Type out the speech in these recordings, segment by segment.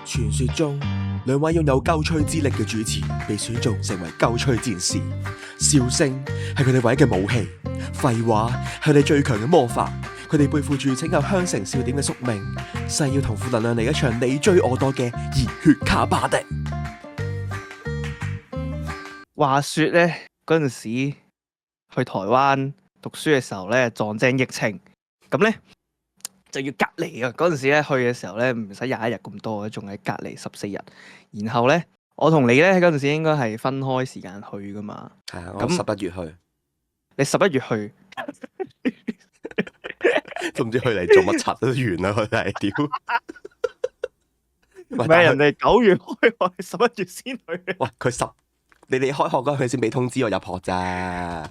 傳說中，兩位擁有鳩吹之力嘅主持被選中成為鳩吹戰士。笑聲係佢哋唯一嘅武器，廢話係佢哋最強嘅魔法。佢哋背負住拯救香城笑點嘅宿命，誓要同負能量嚟一場你追我躲嘅熱血卡巴迪。話說咧，嗰陣時去台灣讀書嘅時候咧，撞正疫情，咁咧就要隔離啊！嗰陣時咧去嘅時候咧，唔使21日咁多，仲係隔離14日。然後咧，我同你咧嗰陣時應該係分開時間去噶嘛。係啊，我11月去。你11月去，都唔知佢嚟做乜柒都完啦，佢哋屌。唔係人哋9月開學，11月先去。喂，你哋開學嗰陣佢先俾通知我入學咋？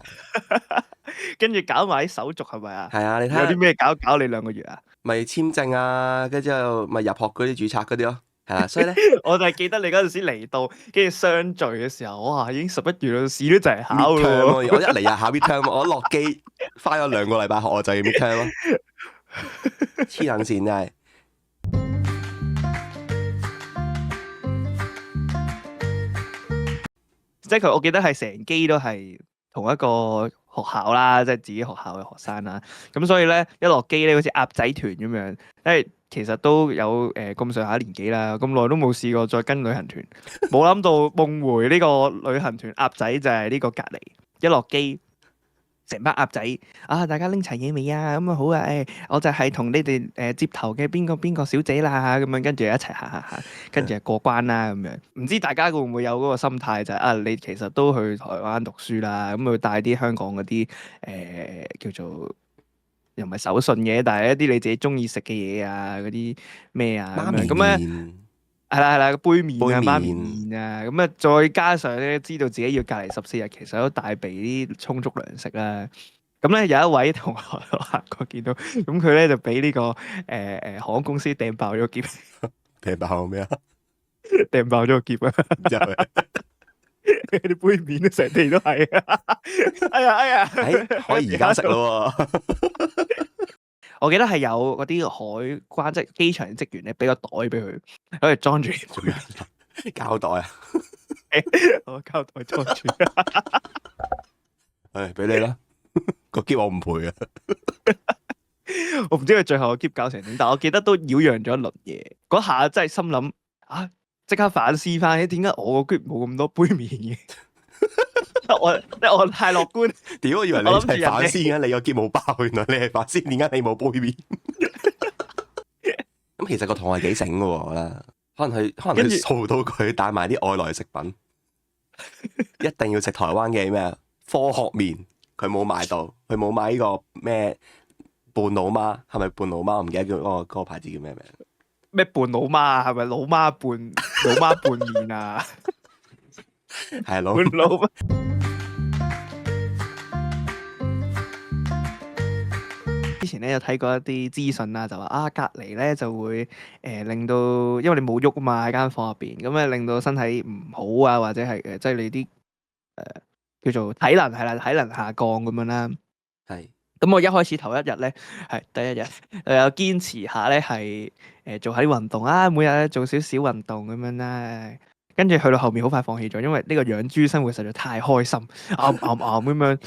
跟住搞埋啲手續係咪啊？係啊，你睇下有啲咩搞你2個月啊？咪簽證啊，跟住之後咪入學嗰啲註冊嗰啲咯，係啦，所以咧，我就係記得你嗰陣時嚟到，跟住相聚嘅時候，哇，已經11月啦，試都就係考咯。我一嚟就考 midterm， 我落機翻咗2個禮拜學，我就要 midterm 咯，黐撚線真係。即係佢，我記得係成機都係同一個學校啦，即係自己學校嘅學生啦。咁所以咧，一落機咧，好似鴨仔團咁樣，因為其實都有咁上下年紀啦，咁耐都冇試過再跟旅行團，冇諗到夢回呢個旅行團鴨仔就係呢個隔離，一落機。成班鴨仔啊！大家拎齊嘢未啊？咁啊好啊！我就係同你哋接頭嘅邊個小姐啦咁樣，跟住一齊行，跟住過關啦咁樣。唔知大家會唔會有嗰個心態就係你其實都去台灣讀書啦，咁會帶啲香港嗰啲叫做又唔係手信嘅，但係一啲你自己中意食嘅嘢啊，嗰啲咩啊咁樣咁咧。係啦，杯麵啊，媽咪麵啊，咁啊，再加上咧，知道自己要隔離14日，其實都帶備啲充足糧食啦。咁咧有一位同學行過見到，咁佢咧就俾呢個航空公司掟爆咗個篋。掟爆咩啊？掟爆咗個篋啊！之後啲杯麵都成地都係啊！哎呀，可以而家食咯喎！我記得係有嗰啲海關即係機場職員咧，俾個袋俾佢，可以裝住做咩膠袋啊？我膠袋裝住。俾你啦，個篋我唔賠啊！我唔知佢最後個篋搞成點，但我記得都擾攘咗一輪嘢。嗰下真係心諗啊，即刻反思翻，點解我個篋冇咁多杯麵嘅？我太樂觀。屌，我以為你係反思嘅，你個篋冇包，原來你係反思點解你冇杯麵。咁其實個同學幾醒嘅喎，我覺得可能佢掃到佢帶埋啲外來食品，一定要食台灣嘅咩科學麵，佢冇買到，佢冇買呢個咩半老媽，係咪半老媽？我唔記得叫嗰個牌子叫咩名？咩半老媽啊？係咪老媽拌麵啊？係老媽。之前咧有睇過一啲資訊啦，就話隔離咧就會令到，因為你冇喐啊嘛喺間房入邊，咁咧令到身體唔好啊，或者係即係你啲叫做體能下降咁樣啦。係。咁我一開始頭一日咧係第一日有堅持下咧係做下啲運動啊，每日咧做少少運動咁樣啦。跟住去到後面好快放棄咗，因為呢個養豬生活實在太開心，咁樣。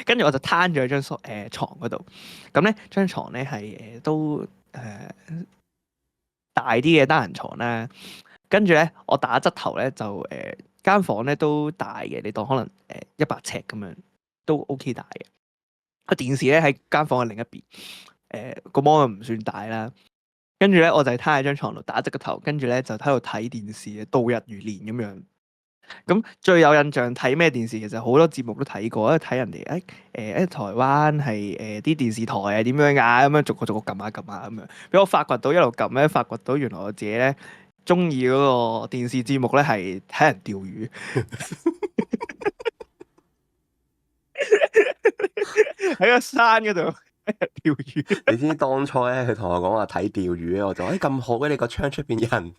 跟住我就攤咗喺張床嗰度。咁咧張床咧係都大啲嘅單人床啦。跟住咧我打側頭咧就間房咧都大嘅，你當可能100尺咁樣都 OK 大嘅。個電視咧喺間房嘅另一邊，個芒又唔算大啦。跟住咧，我就係攤喺張床度打側個頭，跟住咧就喺度睇電視，度日如年咁樣。咁最有印象睇咩電視？其實好多節目都睇過，因為睇人哋台灣係啲電視台係點樣㗎？咁樣逐個撳下咁樣，俾我發掘到一路撳咧，發掘到原來我自己咧中意嗰個電視節目咧係睇人釣魚。喺個山嗰度釣魚。你知當初咧，佢同我講話睇釣魚咧，我就話咁好嘅，你個窗出邊有人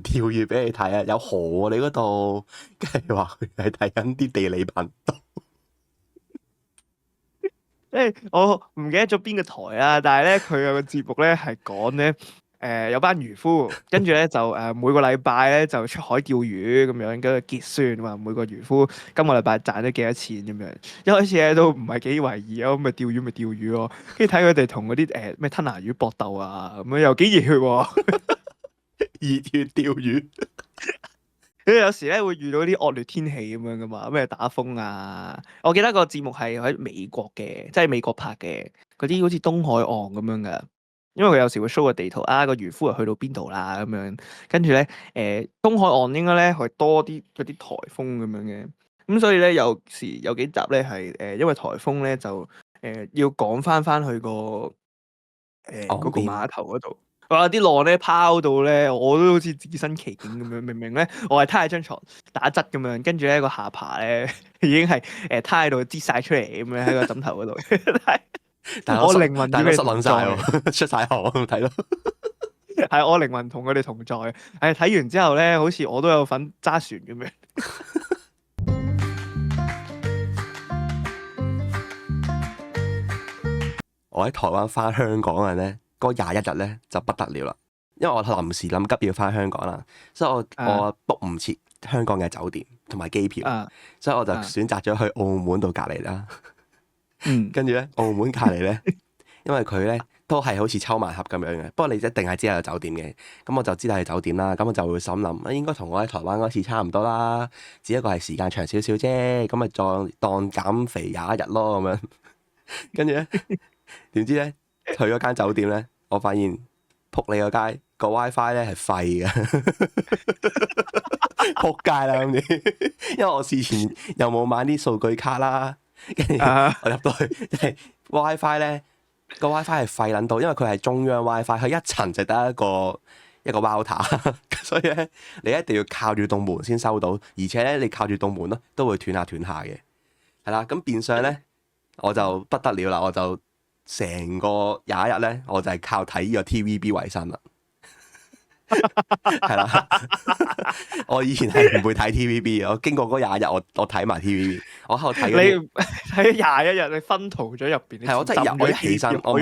釣魚俾你睇啊，有河喎你嗰度，跟住話佢係睇緊啲地理頻道。我唔記得咗邊個台啊，但係咧佢有個節目咧係講咧有班漁夫，跟住咧就每個禮拜咧就出海釣魚咁樣，跟住結算話每個漁夫今個禮拜賺咗幾多錢咁樣。一開始咧都唔係幾為意啊，咁咪釣魚咪釣魚咯，跟住睇佢哋同嗰啲咩吞拿魚搏鬥啊，咁樣又幾熱血喎。熱血釣魚。佢有時咧會遇到啲惡劣天氣咁樣噶嘛，咩打風啊！我記得個節目係喺美國嘅，即係美國拍嘅，嗰啲好似東海岸咁樣噶。因為佢有時會 show 個地圖啊，個漁夫係去到邊度啦咁樣，跟住咧東海岸應該咧係多啲嗰啲颱風咁樣嘅，咁所以咧有時有幾集咧係因為颱風咧就要趕翻去個嗰個碼頭嗰度。哇！啲浪咧拋到咧，我都好似置身其境咁樣。明明咧，我係攤喺張床打側咁樣，跟住咧個下巴咧已經係攤喺度擠晒出嚟咁樣喺個枕頭嗰度。但我靈魂但係與佢都失撚晒喎，出晒汗睇咯。係我靈魂同佢哋同在。睇完之後咧，好似我都有份揸船咁樣。我喺台灣翻香港嘅咧，嗰21日咧就不得了啦，因為我臨時臨急要翻香港啦，所以我 book 唔切香港嘅酒店同埋機票，所以我就選擇咗去澳門度隔離啦。跟住咧，澳門隔離咧，因為佢咧都係好似抽盲盒咁樣嘅，不過你一定係知道有酒店嘅，咁我就知道係酒店啦，咁我就會心諗，應該同我喺台灣嗰次差唔多啦，只不過係時間長少少啫，咁咪再當減肥21日咯咁樣。跟住咧，點知咧去嗰間酒店咧，我發現仆你個街個 WiFi 咧係廢嘅，仆街啦咁啲，因為我事前又冇買啲數據卡啦，跟住我入到去，即係 WiFi 咧個 WiFi 係廢撚到，因為佢係中央 WiFi，佢一層就得一個 router，所以咧你一定要靠住棟門先收到，而且咧你靠住棟門咯都會斷下嘅，係啦，咁變相咧我就不得了啦，我就成個21日咧，我就係靠睇呢個 TVB 為生啦。係啦，我以前係唔會睇 TVB 嘅，我經過嗰21日，我睇埋 TVB，我喺度睇。你睇21日，你分圖咗入邊。係我真係我一起身，我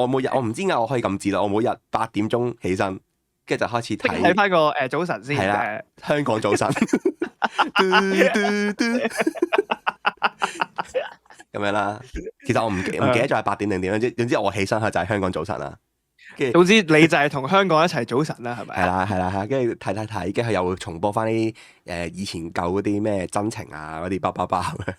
每日我唔知點解我可以咁自律，我每日8點鐘起身，跟住就開始睇翻個早晨先。係啦，香港早晨。咁樣啦，其實我唔記得咗係8點定點，總之我起身係就係香港早晨啦。總之你就係同香港一齊早晨啦，係咪？係啦，跟住睇，跟住又會重播翻啲以前舊嗰啲咩真情啊嗰啲叭咁樣，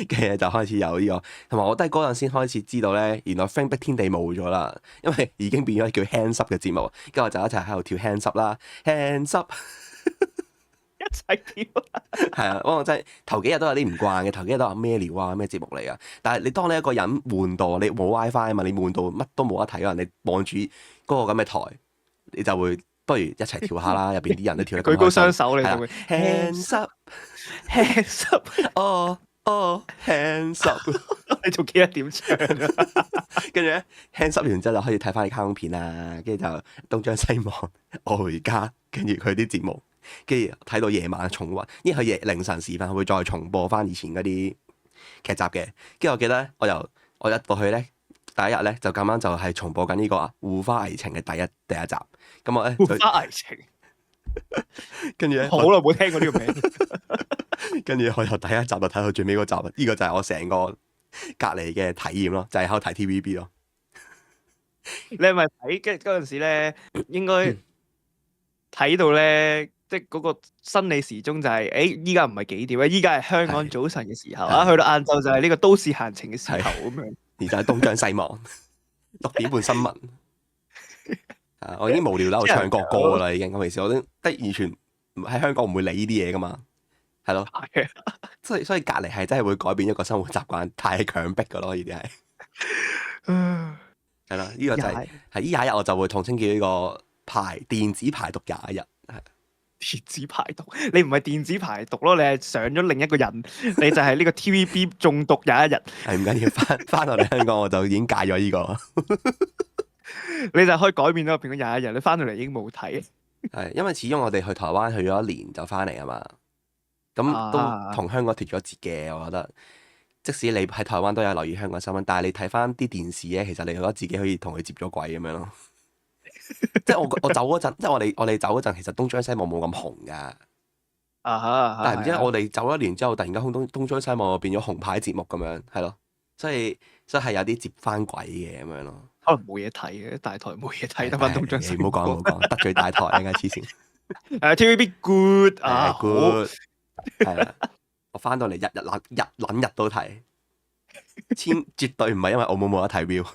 跟住就開始有呢個，同埋我都係嗰陣先開始知道咧，原來 Frank 逼天地冇咗啦，因為已經變咗叫 Hands Up 嘅節目，跟住我就一齊喺度跳 Hands Up 啦，Hands Up。一齊跳係啊，我真係頭幾日都有啲唔慣嘅，頭幾日都話咩料啊，咩節目嚟啊！但係你當你一個人悶到，你冇 WiFi 啊嘛，你悶到乜都冇得睇啊！你望住嗰個咁嘅台，你就會不如一齊跳下啦！入邊啲人都跳得咁開心，舉高雙手你就會 hands up，hands up，oh hands up，你做幾多點唱啊？跟住咧 hands up 完之後就可以睇翻啲卡通片啊，跟住就東張西望，我回家，跟住佢啲節目。跟住睇到夜晚重溫，因為佢凌晨時分會再重播翻以前嗰啲劇集嘅。跟住我記得我入到去咧，第一日咧就咁啱就係重播緊呢個《護花危情》嘅第一集。咁我咧護花危情，跟住咧好耐冇聽過呢個名。跟住我由第一集就睇到最尾嗰集，呢個就係我成個隔離嘅體驗咯，就係喺度睇 TVB 咯。你係咪睇嗰陣時咧？應該睇到咧。即係嗰個生理時鐘就係，依家唔係幾點咧？依家係香港早晨嘅時候啊，去到晏晝就係呢個都市閒情嘅時候咁樣。而就係東張西望，6點半新聞。我已經無聊啦，我唱國歌啦已經。我平時我都完全喺香港唔會理呢啲嘢噶嘛，係咯。所以隔離係真係會改變一個生活習慣，太強迫噶咯，呢啲係。係啦，呢個就係呢21日我就會統稱叫呢個電子排毒21日。電子排毒，你唔係電子排毒咯，你係上咗另一個人，你就係呢個 TVB 中毒21日。係唔緊要，翻到嚟香港我就已經戒咗呢個。你就可以改變咗變咗21日，你翻到嚟已經冇睇。係因為始終我哋去台灣去咗1年就翻嚟啊嘛，咁都同香港脫咗節嘅。我覺得即使你喺台灣都有留意香港新聞，但係你睇翻啲電視咧，其實你覺得自己可以同佢接咗軌咁樣咯。即係我走嗰陣，即係我哋走嗰陣，其實東張西望冇咁紅噶。啊哈！但係唔知係啊我哋走咗一年之後，突然間東張西望變咗紅牌節目咁樣，係咯，所以係有啲接翻軌嘅咁樣咯。可能冇嘢睇嘅，大台冇嘢睇，得翻東張西唔好講唔好講，得罪大台啊！黐線。TVB good 啊，好 good 係啦，我翻到嚟日日都睇，絕對唔係因為澳門冇得睇 view。